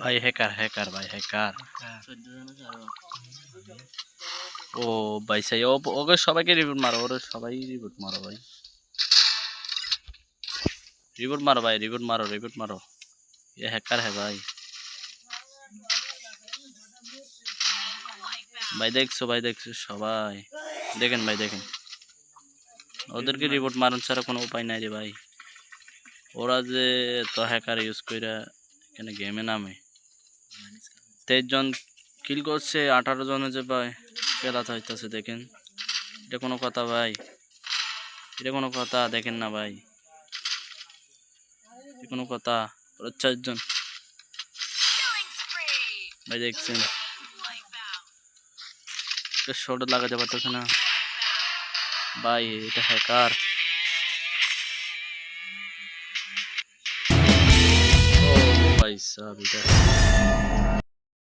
ভাই hacker hacker ভাই hacker. ও ভাই সাই ওকে সবাইকে রিপোর্ট মারো, ওরে সবাই রিপোর্ট মারো ভাই, রিপোর্ট মারো ভাই, রিপোর্ট মারো, রিপোর্ট মারো। ये हैकर है भाई। ভাই দেখছো, ভাই দেখছো সবাই দেখেন ভাই, দেখেন ওদেরকে রিপোর্ট মারান ছাড়া কোনো উপায় নাই রে ভাই। ওরা যে তো হ্যাকার ইউজ কইরা এখানে গেমে নামে 23 জন কিল করছে, 18 জনে যে ভাই খেলাতে হইতেছে দেখেন। এটা কোনো কথা ভাই? এটা কোনো কথা? দেখেন না ভাই, এটা কোনো কথা? ওরা 4 জন ভাই দেখছেন, শট লাগাতে পারতেছে না ভাই, এটা হ্যাকার। ও ভাই সাহেব এটা